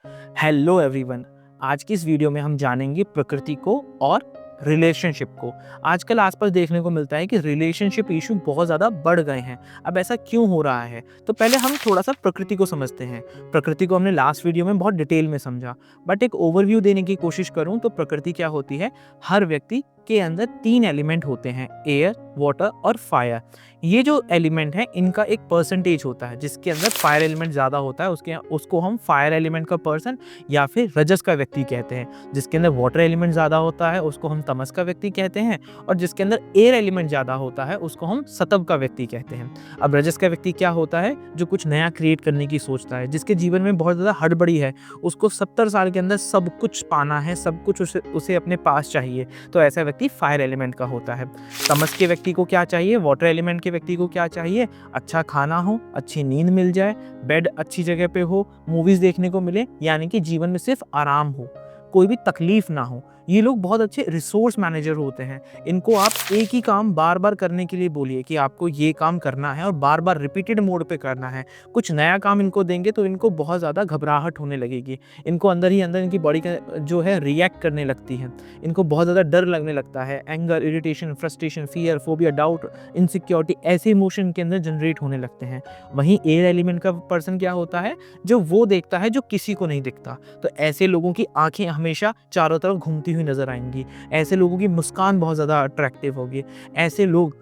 Hello everyone. आज की इस वीडियो में हम जानेंगे प्रकृति को और रिलेशनशिप को। आजकल आसपास देखने को मिलता है कि रिलेशनशिप इशू बहुत ज़्यादा बढ़ गए हैं। अब ऐसा क्यों हो रहा है? तो पहले हम थोड़ा सा प्रकृति को समझते हैं। प्रकृति को हमने लास्ट वीडियो में बहुत डिटेल में समझा, बट एक ओवरव्यू देने की कोशिश करूं तो प्रकृति क्या होती है। हर व्यक्ति के अंदर 3 एलिमेंट होते हैं, एयर, वाटर और फायर। ये जो एलिमेंट है इनका एक परसेंटेज होता है। जिसके अंदर फायर एलिमेंट ज़्यादा होता है उसको हम फायर एलिमेंट का पर्सन या फिर रजस का व्यक्ति कहते हैं। जिसके अंदर वाटर एलिमेंट ज़्यादा होता है उसको हम तमस का व्यक्ति कहते हैं, और जिसके अंदर एयर एलिमेंट ज़्यादा होता है उसको हम सत्व का व्यक्ति कहते हैं। अब रजस का व्यक्ति क्या होता है? जो कुछ नया क्रिएट करने की सोचता है, जिसके जीवन में बहुत ज़्यादा हड़बड़ी है, उसको 70 साल के अंदर सब कुछ पाना है, सब कुछ उसे अपने पास चाहिए, तो ऐसा व्यक्ति फायर एलिमेंट का होता है। तमस के व्यक्ति को क्या चाहिए? वाटर एलिमेंट के व्यक्ति को क्या चाहिए? अच्छा खाना हो, अच्छी नींद मिल जाए, बेड अच्छी जगह पे हो, मूवीज देखने को मिले, यानी कि जीवन में सिर्फ आराम हो, कोई भी तकलीफ ना हो। ये लोग बहुत अच्छे रिसोर्स मैनेजर होते हैं। इनको आप एक ही काम बार बार करने के लिए बोलिए कि आपको ये काम करना है और बार बार रिपीटेड मोड पे करना है। कुछ नया काम इनको देंगे तो इनको बहुत ज़्यादा घबराहट होने लगेगी। इनको अंदर ही अंदर इनकी बॉडी का जो है रिएक्ट करने लगती है। इनको बहुत ज़्यादा डर लगने लगता है। Anger, irritation, frustration, fear, phobia, doubt, insecurity, ऐसे इमोशन के अंदर जनरेट होने लगते हैं। वहीं एयर एलिमेंट का पर्सन क्या होता है? जो वो देखता है जो किसी को नहीं दिखता। तो ऐसे लोगों की आंखें हमेशा चारों तरफ घूमती हुई नजर आएंगी। ऐसे लोगों की मुस्कान बहुत ज़्यादा अट्रैक्टिव होगी। ऐसे लोग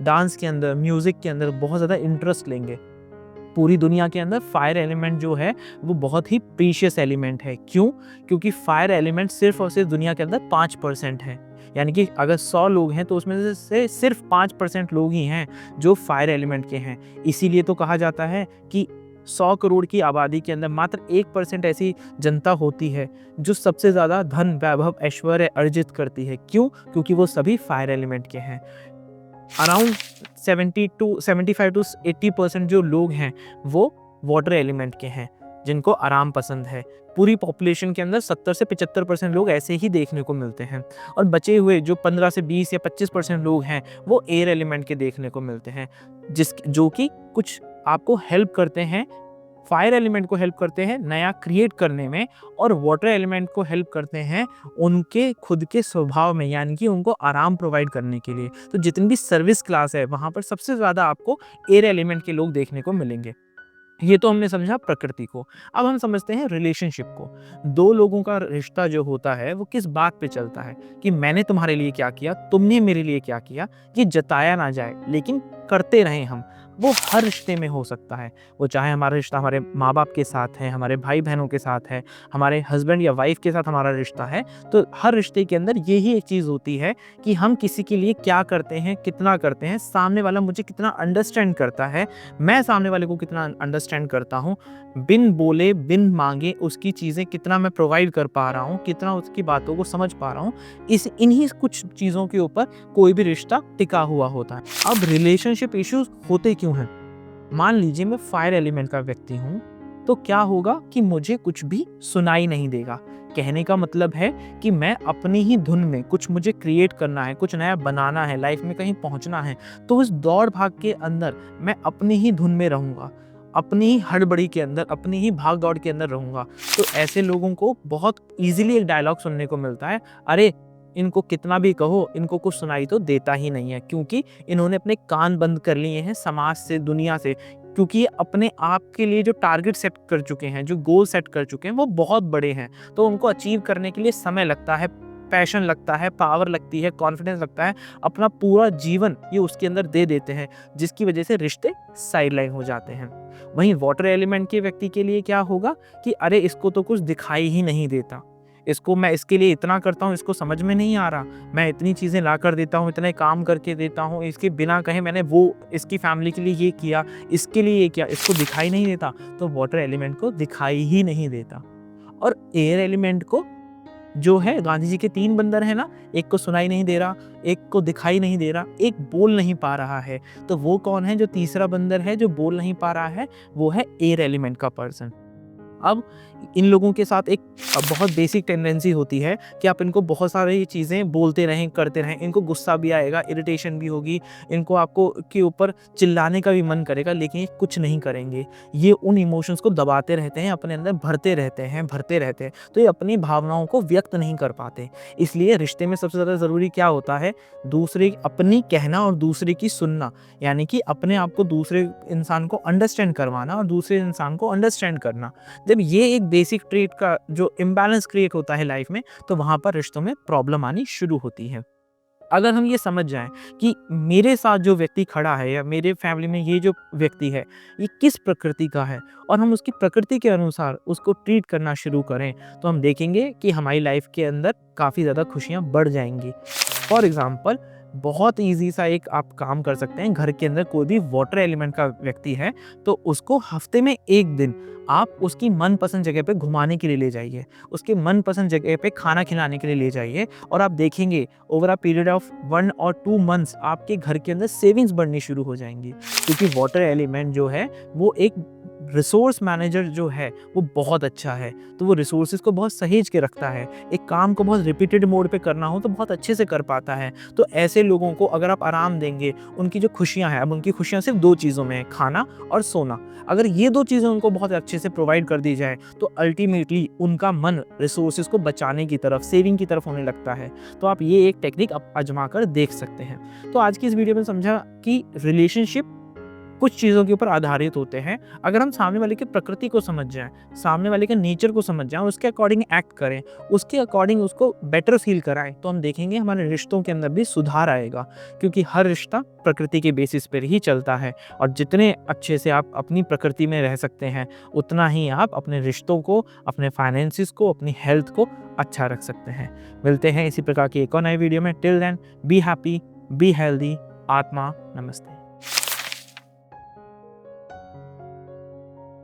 डांस के अंदर, म्यूजिक के अंदर बहुत ज़्यादा इंटरेस्ट लेंगे। पूरी दुनिया के अंदर फायर एलिमेंट जो है वो बहुत ही प्रीशियस एलिमेंट है। क्यों? क्योंकि फायर एलिमेंट सिर्फ और सिर्फ दुनिया के अंदर 5% है। यानी कि अगर 100 लोग हैं तो उसमें से सिर्फ 5% लोग ही हैं जो फायर एलिमेंट के हैं। इसीलिए तो कहा जाता है कि 100 करोड़ की आबादी के अंदर मात्र 1% ऐसी जनता होती है जो सबसे ज़्यादा धन, वैभव, ऐश्वर्य अर्जित करती है। क्यों? क्योंकि वो सभी फायर एलिमेंट के हैं। अराउंड 75 टू 80% जो लोग हैं वो वाटर एलिमेंट के हैं, जिनको आराम पसंद है। पूरी पॉपुलेशन के अंदर 70 से 75% लोग ऐसे ही देखने को मिलते हैं, और बचे हुए जो 15 से 20 या 25% लोग हैं वो एयर एलिमेंट के देखने को मिलते हैं, जो कि कुछ आपको हेल्प करते हैं, फायर एलिमेंट को हेल्प करते हैं नया क्रिएट करने में, और वाटर एलिमेंट को हेल्प करते हैं उनके खुद के स्वभाव में, यानी कि उनको आराम प्रोवाइड करने के लिए। तो जितनी भी सर्विस क्लास है वहाँ पर सबसे ज़्यादा आपको एयर एलिमेंट के लोग देखने को मिलेंगे। ये तो हमने समझा प्रकृति को। अब हम समझते हैं रिलेशनशिप को। दो लोगों का रिश्ता जो होता है वो किस बात पे चलता है कि मैंने तुम्हारे लिए क्या किया, तुमने मेरे लिए क्या किया। ये जताया ना जाए लेकिन करते रहें हम। वो हर रिश्ते में हो सकता है। वो चाहे हमारा रिश्ता हमारे माँ बाप के साथ है, हमारे भाई बहनों के साथ है, हमारे हस्बैंड या वाइफ के साथ हमारा रिश्ता है। तो हर रिश्ते के अंदर यही एक चीज़ होती है कि हम किसी के लिए क्या करते हैं, कितना करते हैं, सामने वाला मुझे कितना अंडरस्टैंड करता है, मैं सामने वाले को कितना अंडरस्टैंड करता हूँ, बिन बोले बिन मांगे उसकी चीज़ें कितना मैं प्रोवाइड कर पा रहा हूँ, कितना उसकी बातों को समझ पा रहा हूँ। इन्हीं कुछ चीज़ों के ऊपर कोई भी रिश्ता टिका हुआ होता है। अब रिलेशनशिप इश्यूज होते क्यों हैं? मान लीजिए मैं फायर एलिमेंट का व्यक्ति हूँ, तो क्या होगा कि मुझे कुछ भी सुनाई नहीं देगा। कहने का मतलब है कि मैं अपनी ही धुन में कुछ मुझे क्रिएट करना है, कुछ नया बनाना है, लाइफ में कहीं पहुंचना है, तो उस दौड़ भाग के अंदर मैं अपनी ही धुन में रहूंगा, अपनी ही हड़बड़ी के अंदर, अपनी ही भाग दौड़ के अंदर रहूंगा। तो ऐसे लोगों को बहुत इजीली एक डायलॉग सुनने को मिलता है, अरे इनको कितना भी कहो इनको कुछ सुनाई तो देता ही नहीं है, क्योंकि इन्होंने अपने कान बंद कर लिए हैं समाज से, दुनिया से। क्योंकि ये अपने आप के लिए जो टारगेट सेट कर चुके हैं, जो गोल सेट कर चुके हैं वो बहुत बड़े हैं, तो उनको अचीव करने के लिए समय लगता है, पैशन लगता है, पावर लगती है, कॉन्फिडेंस लगता है, अपना पूरा जीवन ये उसके अंदर दे देते हैं, जिसकी वजह से रिश्ते साइडलाइन हो जाते हैं। वहीं वाटर एलिमेंट के व्यक्ति के लिए क्या होगा कि अरे इसको तो कुछ दिखाई ही नहीं देता, इसको मैं इसके लिए इतना करता हूँ, इसको समझ में नहीं आ रहा, मैं इतनी चीज़ें ला कर देता हूँ, इतने काम करके देता हूँ, इसके बिना कहे मैंने वो इसकी फैमिली के लिए ये किया, इसके लिए ये किया, इसको दिखाई नहीं देता। तो वाटर एलिमेंट को दिखाई ही नहीं देता। और एयर एलिमेंट को जो है, गांधी जी के 3 बंदर है ना, एक को सुनाई नहीं दे रहा, एक को दिखाई नहीं दे रहा, एक बोल नहीं पा रहा है। तो वो कौन है जो तीसरा बंदर है जो बोल नहीं पा रहा है? वो है एयर एलिमेंट का पर्सन। अब इन लोगों के साथ एक बहुत बेसिक टेंडेंसी होती है कि आप इनको बहुत सारी चीज़ें बोलते रहें, करते रहें, इनको गुस्सा भी आएगा, इरिटेशन भी होगी, इनको आपको के ऊपर चिल्लाने का भी मन करेगा, लेकिन ये कुछ नहीं करेंगे। ये उन इमोशंस को दबाते रहते हैं, अपने अंदर भरते रहते हैं, भरते रहते हैं, तो ये अपनी भावनाओं को व्यक्त नहीं कर पाते। इसलिए रिश्ते में सबसे ज़्यादा ज़रूरी क्या होता है? दूसरे अपनी कहना और दूसरे की सुनना, यानी कि अपने आप को दूसरे इंसान को अंडरस्टैंड करवाना और दूसरे इंसान को अंडरस्टैंड करना। जब ये एक बेसिक ट्रेट का जो इम्बैलेंस क्रिएट होता है लाइफ में, तो वहाँ पर रिश्तों में प्रॉब्लम आनी शुरू होती है। अगर हम ये समझ जाएँ कि मेरे साथ जो व्यक्ति खड़ा है या मेरे फैमिली में ये जो व्यक्ति है, ये किस प्रकृति का है और हम उसकी प्रकृति के अनुसार उसको ट्रीट करना शुरू करें, तो हम देखेंगे कि हमारी लाइफ के अंदर काफ़ी ज़्यादा खुशियाँ बढ़ जाएँगी। फॉर एग्ज़ाम्पल, बहुत ईज़ी सा एक आप काम कर सकते हैं। घर के अंदर कोई भी वाटर एलिमेंट का व्यक्ति है, तो उसको हफ़्ते में 1 दिन आप उसकी मनपसंद जगह पे घुमाने के लिए ले जाइए। उसके मनपसंद जगह पे खाना खिलाने के लिए ले जाइए और आप देखेंगे ओवर अ पीरियड ऑफ 1 और 2 मंथ्स आपके घर के अंदर सेविंग्स बढ़नी शुरू हो जाएँगी। क्योंकि वाटर एलिमेंट जो है वो एक रिसोर्स मैनेजर जो है वो बहुत अच्छा है, तो वो रिसोर्सेज़ को बहुत सहेज के रखता है। एक काम को बहुत रिपीटेड मोड पे करना हो तो बहुत अच्छे से कर पाता है। तो ऐसे लोगों को अगर आप आराम देंगे, उनकी जो खुशियाँ हैं, अब उनकी खुशियाँ सिर्फ़ 2 चीज़ों में हैं, खाना और सोना। अगर ये 2 चीज़ें उनको बहुत अच्छे से प्रोवाइड कर दी जाए, तो अल्टीमेटली उनका मन रिसोर्सेज़ को बचाने की तरफ, सेविंग की तरफ होने लगता है। तो आप ये एक टेक्निक आप आज़मा कर देख सकते हैं। तो आज की इस वीडियो में समझा कि रिलेशनशिप कुछ चीज़ों के ऊपर आधारित होते हैं। अगर हम सामने वाले की प्रकृति को समझ जाएँ, सामने वाले के नेचर को समझ जाएँ, उसके अकॉर्डिंग एक्ट करें, उसके अकॉर्डिंग उसको बेटर फ़ील कराएँ, तो हम देखेंगे हमारे रिश्तों के अंदर भी सुधार आएगा। क्योंकि हर रिश्ता प्रकृति के बेसिस पर ही चलता है और जितने अच्छे से आप अपनी प्रकृति में रह सकते हैं, उतना ही आप अपने रिश्तों को, अपने फाइनेंसेस को, अपनी हेल्थ को अच्छा रख सकते हैं। मिलते हैं इसी प्रकार की एक और नई वीडियो में। Till then be happy, be healthy. आत्मा नमस्ते।